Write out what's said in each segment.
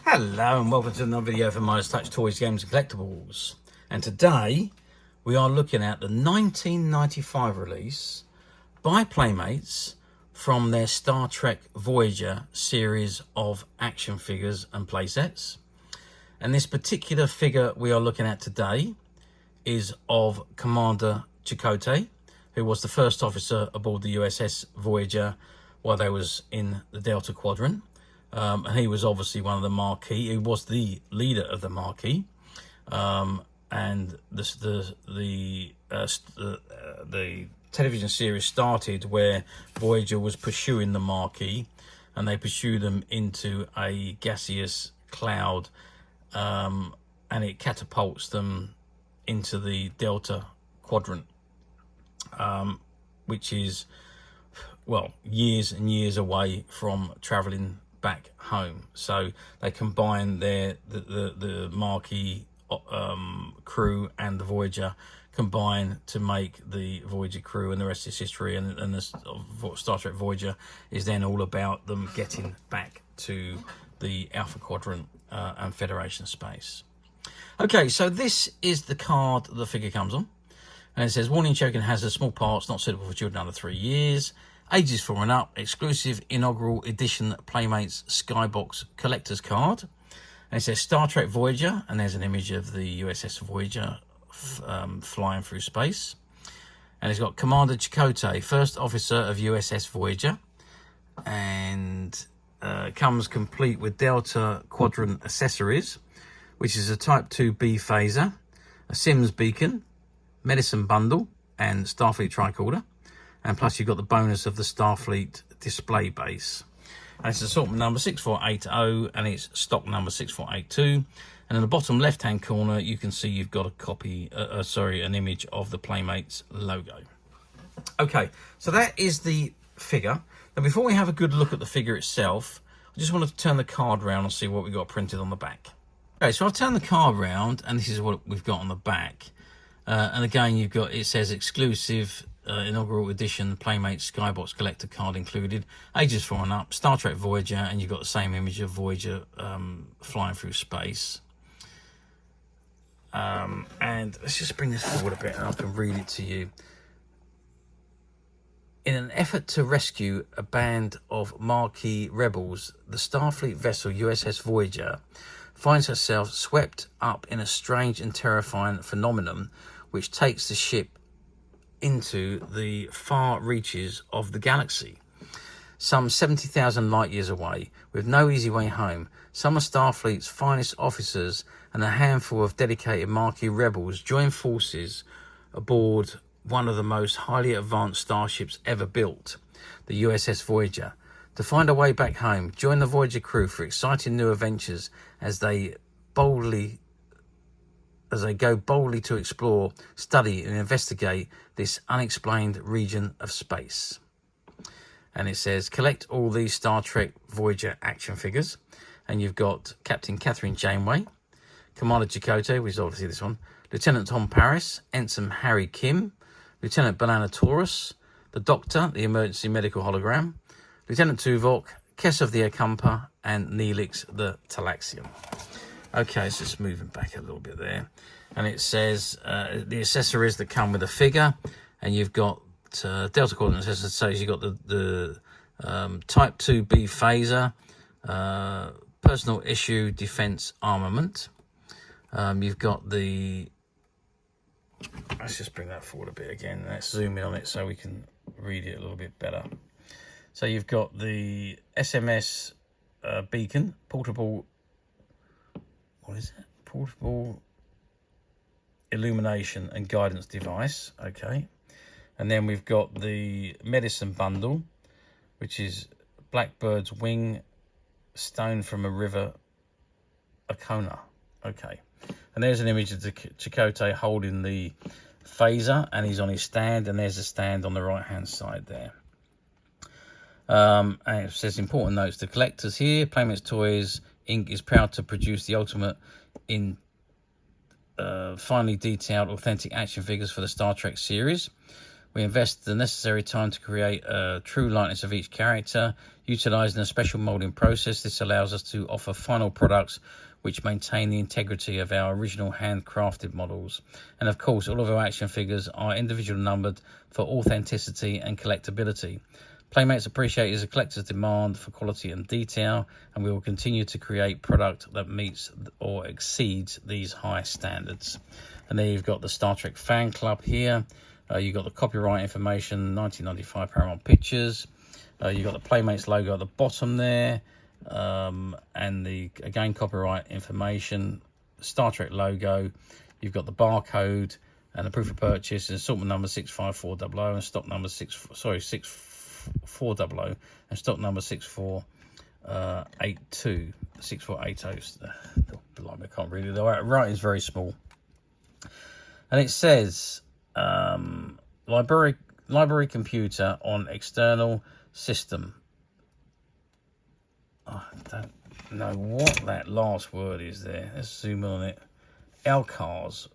Hello and welcome to another video from Midas Touch Toys, Games and Collectibles. And today we are looking at the 1995 release by Playmates from their Star Trek Voyager series of action figures and playsets. And this particular figure we are looking at today is of Commander Chakotay, who was the first officer aboard the USS Voyager while they was in the Delta Quadrant. And he was obviously one of the marquee. He was the leader of the marquee, and the television series started where Voyager was pursuing the marquee, and they pursue them into a gaseous cloud, and it catapults them into the Delta Quadrant, which is, well, years and years away from traveling back home. So they combine the marquee crew and the Voyager combine to make the Voyager crew, and the rest is history. And the Star Trek Voyager is then all about them getting back to the Alpha Quadrant and Federation space. Okay, so this is the card the figure comes on, and it says warning: choking hazard, small parts, not suitable for children under 3 years. Ages 4 and up, exclusive inaugural edition Playmates Skybox collector's card. And it says Star Trek Voyager, and there's an image of the USS Voyager flying through space. And it's got Commander Chakotay, first officer of USS Voyager, and comes complete with Delta Quadrant Accessories, which is a Type 2B phaser, a Sims beacon, medicine bundle, and Starfleet Tricorder. And plus you've got the bonus of the Starfleet display base. And it's assortment number 6480, and it's stock number 6482. And in the bottom left-hand corner, you can see you've got a copy, an image of the Playmates logo. Okay, so that is the figure. Now, before we have a good look at the figure itself, I just want to turn the card around and see what we've got printed on the back. Okay, so I've turned the card around, and this is what we've got on the back. And again, you've got, it says exclusive inaugural edition Playmates Skybox collector card included, ages 4 and up, Star Trek Voyager, and you've got the same image of Voyager flying through space. And let's just bring this forward a bit and I can read it to you. In an effort to rescue a band of marquee rebels, the Starfleet vessel USS Voyager finds herself swept up in a strange and terrifying phenomenon which takes the ship into the far reaches of the galaxy. Some 70,000 light years away, with no easy way home, some of Starfleet's finest officers and a handful of dedicated marquee rebels join forces aboard one of the most highly advanced starships ever built, the USS Voyager, to find a way back home. Join the Voyager crew for exciting new adventures as they go boldly to explore, study and investigate this unexplained region of space. And it says collect all these Star Trek Voyager action figures, and you've got Captain Catherine Janeway, Commander Chakotay, which is obviously this one, Lieutenant Tom Paris, Ensign Harry Kim, Lieutenant B'Elanna Taurus, the Doctor, the emergency medical hologram, Lieutenant Tuvok, Kess of the Akampa, and Neelix the Talaxian. Okay, so it's moving back a little bit there. And it says the accessories that come with the figure, and you've got Delta Quadrant Accessories. So you've got the Type 2B phaser, personal issue defense armament. You've got the, let's just bring that forward a bit again. Let's zoom in on it so we can read it a little bit better. So you've got the SMS beacon, portable, what is it? Portable illumination and guidance device. Okay. And then we've got the medicine bundle, which is Blackbird's wing, stone from a river, Akona. Okay. And there's an image of Chakotay holding the phaser, and he's on his stand, and there's a stand on the right hand side there. And it says important notes to collectors here. Playmates Toys Inc. is proud to produce the ultimate in finely detailed authentic action figures for the Star Trek series. We invest the necessary time to create a true likeness of each character, utilising a special moulding process. This allows us to offer final products which maintain the integrity of our original handcrafted models. And of course, all of our action figures are individually numbered for authenticity and collectability. Playmates appreciates a collector's demand for quality and detail, and we will continue to create product that meets or exceeds these high standards. And there you've got the Star Trek fan club here. You've got the copyright information, 1995 Paramount Pictures. You've got the Playmates logo at the bottom there. And the, again, copyright information, Star Trek logo. You've got the barcode and the proof of purchase, and assortment number 65400 and stock number 6400 and stock number 6480. 6480. Blimey, I can't read it. The writing's very small. And it says library computer on external system. I don't know what that last word is there. Let's zoom in on it. Alcas.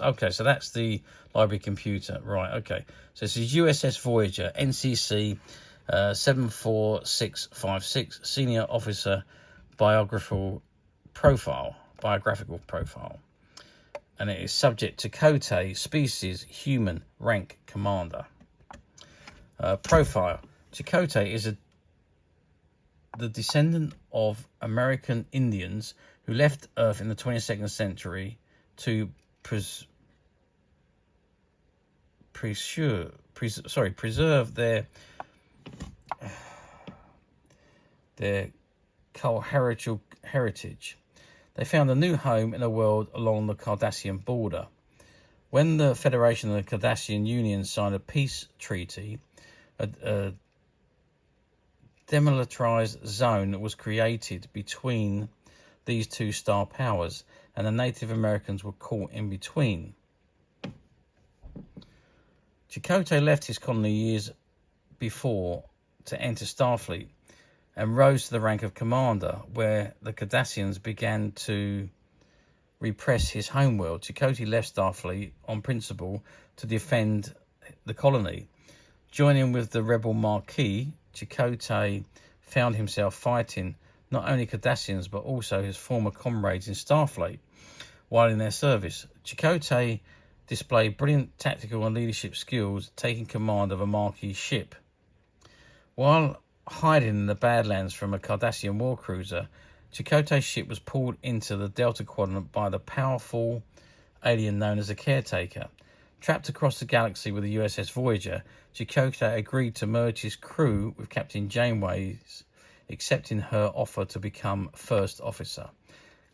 Okay, so that's the library computer. Right, okay. So this is USS Voyager, NCC 74656, Senior Officer Biographical Profile. And it is subject to Chakotay, species, human, rank, commander. Profile. Chakotay is the descendant of American Indians who left Earth in the 22nd century to preserve their cultural heritage. They found a new home in the world along the Cardassian border. When the Federation and the Cardassian Union signed a peace treaty, a demilitarized zone was created between these two star powers, and the Native Americans were caught in between. Chakotay left his colony years before to enter Starfleet and rose to the rank of commander, where the Cardassians began to repress his homeworld. Chakotay left Starfleet on principle to defend the colony. Joining with the rebel Marquis, Chakotay found himself fighting not only Cardassians but also his former comrades in Starfleet while in their service. Chakotay displayed brilliant tactical and leadership skills, taking command of a Marquis ship. While hiding in the Badlands from a Cardassian warcruiser, Chakotay's ship was pulled into the Delta Quadrant by the powerful alien known as the Caretaker. Trapped across the galaxy with the USS Voyager, Chakotay agreed to merge his crew with Captain Janeway's, accepting her offer to become first officer.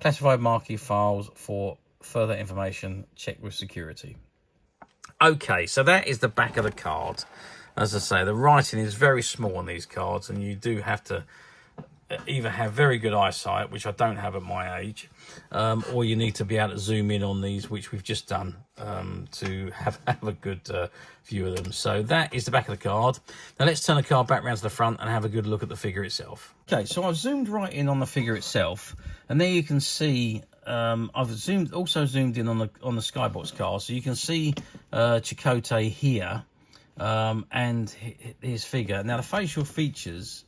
Classified Marquis files for further information. Check with security. Okay, so that is the back of the card. As I say, the writing is very small on these cards, and you do have to either have very good eyesight, which I don't have at my age, or you need to be able to zoom in on these, which we've just done, to have a good view of them. So that is the back of the card. Now let's turn the card back around to the front and have a good look at the figure itself. Okay, so I've zoomed right in on the figure itself, and there you can see I've also zoomed in on the Skybox card, so you can see Chakotay here, and his figure. Now the facial features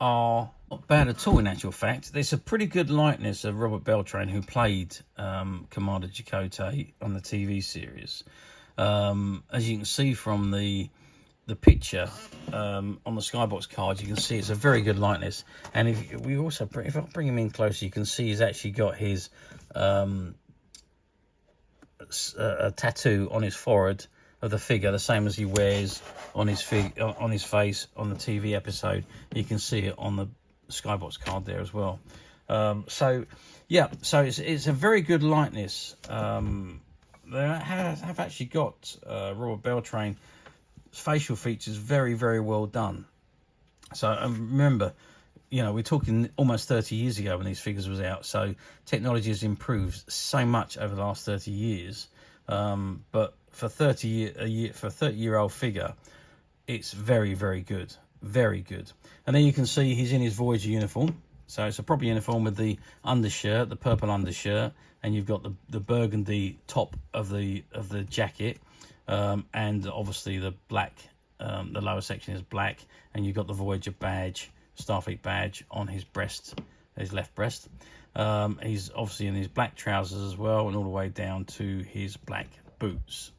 are not bad at all, in actual fact. There's a pretty good likeness of Robert Beltran, who played Commander Chakotay on the TV series. As you can see from the picture on the Skybox card, you can see it's a very good likeness. And if I bring him in closer, you can see he's actually got his a tattoo on his forehead of the figure, the same as he wears on his face on the TV episode. You can see it on the Skybox card there as well. So it's a very good likeness. They have actually got Robert Beltran facial features very, very well done. So remember, we're talking almost 30 years ago when these figures was out. So technology has improved so much over the last 30 years. But for a 30-year-old figure, it's very, very good. Very good. And then you can see he's in his Voyager uniform. So it's a proper uniform with the undershirt, the purple undershirt, and you've got the burgundy top of the jacket. and obviously the black, the lower section is black, and you've got the Voyager badge, Starfleet badge on his breast, his left breast. He's obviously in his black trousers as well, and all the way down to his black boots.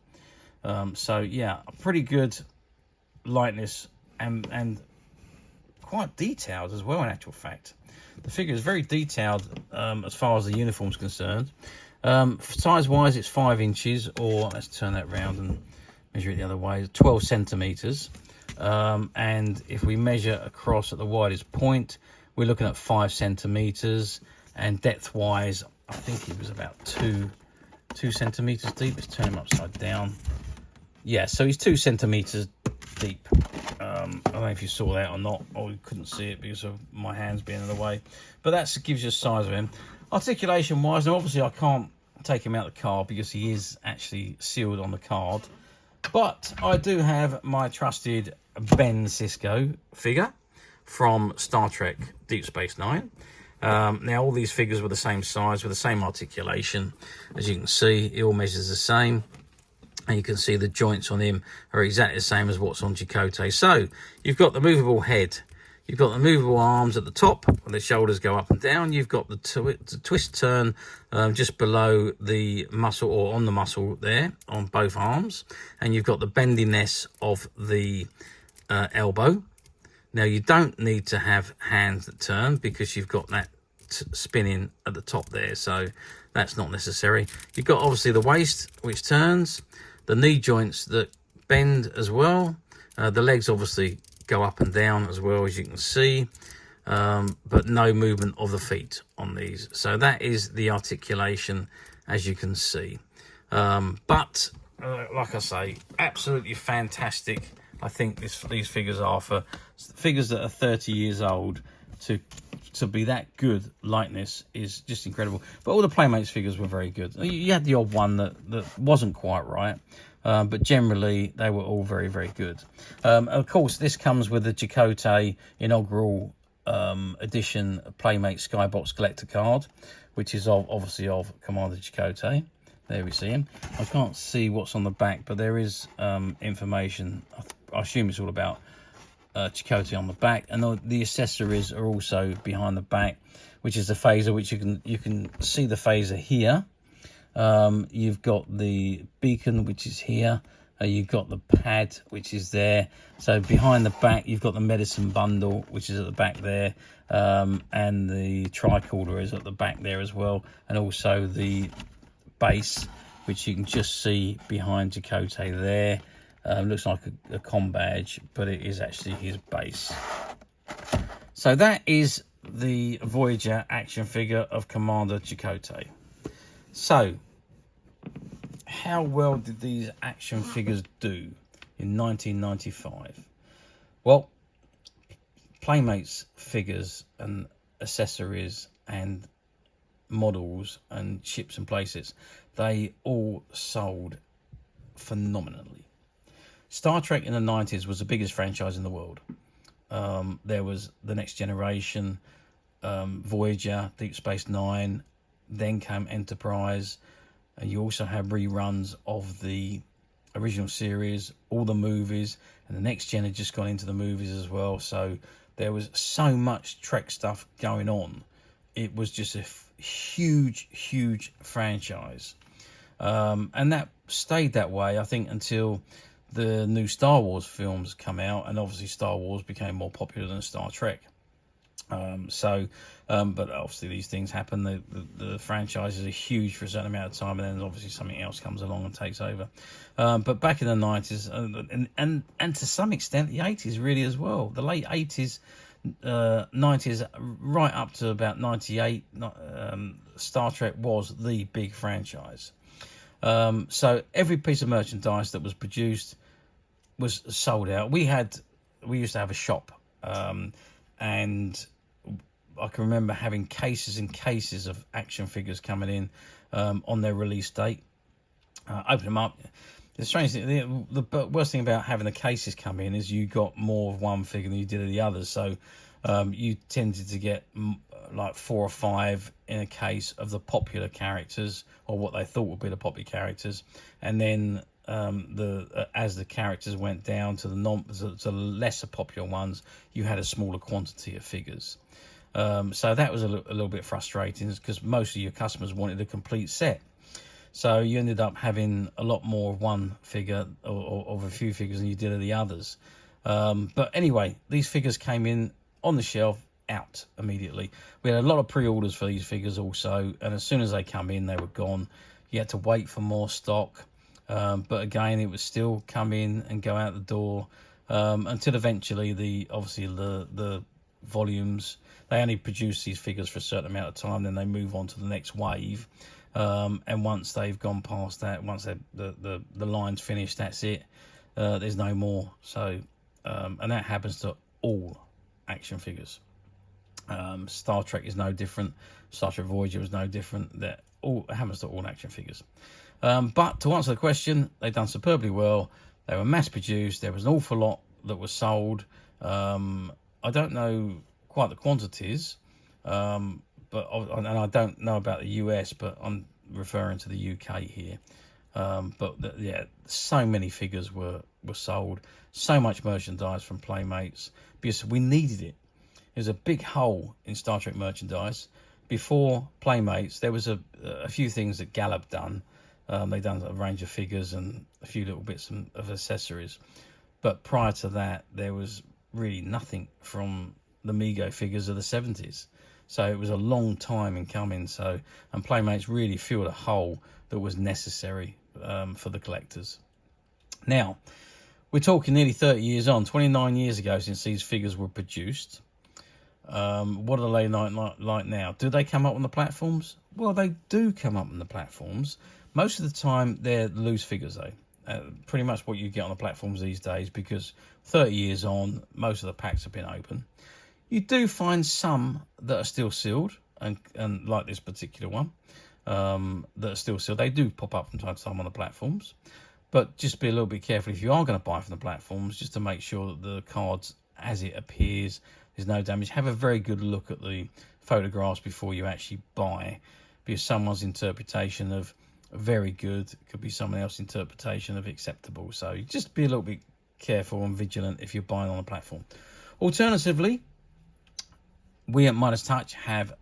So yeah, pretty good lightness and quite detailed as well, in actual fact. The figure is very detailed as far as the uniform's concerned. Size wise, it's 5 inches, or let's turn that round and measure it the other way, 12 centimeters. And if we measure across at the widest point, we're looking at 5 centimeters, and depth wise, I think he was about 2 centimeters deep. Let's turn him upside down. Yeah, so he's 2 centimeters deep. I don't know if you saw that or not, or you couldn't see it because of my hands being in the way, but that gives you a size of him. Articulation wise, now obviously I can't take him out of the card because he is actually sealed on the card, but I do have my trusted Ben Sisko figure from Star Trek Deep Space Nine. Now all these figures were the same size with the same articulation. As you can see, it all measures the same. And you can see the joints on him are exactly the same as what's on Chakotay. So you've got the movable head, you've got the movable arms at the top, where the shoulders go up and down. You've got the twist turn just below the muscle, or on the muscle there, on both arms. And you've got the bendiness of the elbow. Now you don't need to have hands that turn because you've got that spinning at the top there, so that's not necessary. You've got obviously the waist, which turns, the knee joints that bend as well. The legs obviously go up and down as well, as you can see, but no movement of the feet on these. So that is the articulation, as you can see. But like I say, absolutely fantastic. I think these figures are, for figures that are 30 years old, to be that good lightness is just incredible. But all the Playmates figures were very good. You had the odd one that wasn't quite right, but generally they were all very, very good. Of course, this comes with the Chakotay Inaugural edition Playmates Skybox collector card, which is obviously of Commander Chakotay. There we see him. I can't see what's on the back, but there is information. I assume it's all about Chakotay on the back, and the accessories are also behind the back, which is the phaser, which you can see the phaser here. You've got the beacon, which is here. You've got the pad, which is there. So behind the back, you've got the medicine bundle, which is at the back there, and the tricorder is at the back there as well, and also the base, which you can just see behind Chakotay there. Looks like a comm badge, but it is actually his base. So that is the Voyager action figure of Commander Chakotay. So how well did these action figures do in 1995? Well, Playmates figures and accessories and models and ships and places, they all sold phenomenally. Star Trek in the 90s was the biggest franchise in the world. There was The Next Generation, Voyager, Deep Space Nine, then came Enterprise, and you also have reruns of the original series, all the movies, and The Next Gen had just gone into the movies as well. So there was so much Trek stuff going on. It was just a huge, huge franchise. And that stayed that way, I think, until the new Star Wars films come out, and obviously Star Wars became more popular than Star Trek. But obviously these things happen. The franchises are huge for a certain amount of time, and then obviously something else comes along and takes over. But back in the 90s, and to some extent the 80s really as well, the late 80s, 90s, right up to about 98, Star Trek was the big franchise. So every piece of merchandise that was produced was sold out. We used to have a shop, and I can remember having cases and cases of action figures coming in on their release date. Open them up. The strange thing, the worst thing about having the cases come in is you got more of one figure than you did of the others. So you tended to get like 4 or 5 in a case of the popular characters, or what they thought would be the popular characters, and then as the characters went down to the lesser popular ones, you had a smaller quantity of figures. So that was a little bit frustrating, because most of your customers wanted a complete set. So you ended up having a lot more of one figure or of a few figures than you did of the others. But anyway, these figures came in on the shelf, out immediately. We had a lot of pre-orders for these figures also, and as soon as they come in, they were gone. You had to wait for more stock, but again, it would still come in and go out the door, until eventually the volumes, they only produce these figures for a certain amount of time, then they move on to the next wave, and once they've gone past that, once the line's finished, that's it. There's no more. So and that happens to all action figures. Star Trek is no different. Star Trek Voyager was no different. That all happens to all action figures. But to answer the question, they've done superbly well. They were mass produced. There was an awful lot that was sold. I don't know quite the quantities, and I don't know about the US, but I'm referring to the UK here. Yeah, so many figures were sold, so much merchandise from Playmates, because we needed it. There's a big hole in Star Trek merchandise. Before Playmates, there was a few things that Gallup done. They done a range of figures and a few little bits of accessories. But prior to that, there was really nothing from the Mego figures of the 70s. So it was a long time in coming. And Playmates really filled a hole that was necessary for the collectors. Now, we're talking nearly 30 years on, 29 years ago since these figures were produced. What are they like now? Do they come up on the platforms? Well, they do come up on the platforms. Most of the time, they're loose figures, though. Pretty much what you get on the platforms these days, because 30 years on, most of the packs have been open. You do find some that are still sealed, and like this particular one, that are still sealed. They do pop up from time to time on the platforms. But just be a little bit careful if you are going to buy from the platforms, just to make sure that the cards, as it appears, there's no damage. Have a very good look at the photographs before you actually buy, because someone's interpretation of very good could be someone else's interpretation of acceptable. So just be a little bit careful and vigilant if you're buying on a platform. Alternatively, we at Midas Touch have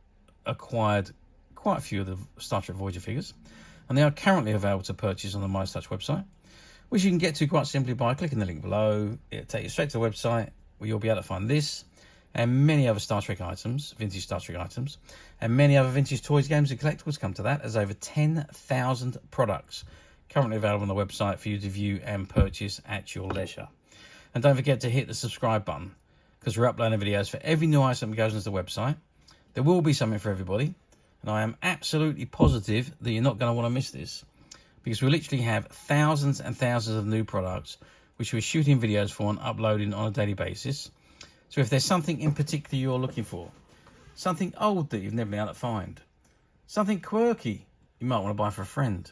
acquired quite a few of the Star Trek Voyager figures, and they are currently available to purchase on the Midas Touch website, which you can get to quite simply by clicking the link below. It'll take you straight to the website, where you'll be able to find this and many other Star Trek items, vintage Star Trek items, and many other vintage toys, games and collectibles. Come to that, as over 10,000 products currently available on the website for you to view and purchase at your leisure. And don't forget to hit the subscribe button, because we're uploading videos for every new item that goes into the website. There will be something for everybody, and I am absolutely positive that you're not going to want to miss this, because we literally have thousands and thousands of new products which we're shooting videos for and uploading on a daily basis. So if there's something in particular you're looking for, something old that you've never been able to find, something quirky you might want to buy for a friend,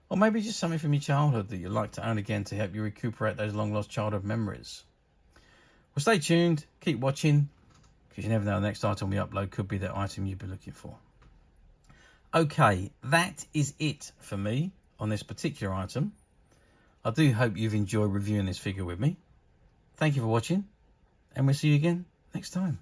or maybe just something from your childhood that you'd like to own again to help you recuperate those long-lost childhood memories. Well, stay tuned, keep watching, because you never know, the next item we upload could be that item you've been looking for. Okay, that is it for me on this particular item. I do hope you've enjoyed reviewing this figure with me. Thank you for watching, and we'll see you again next time.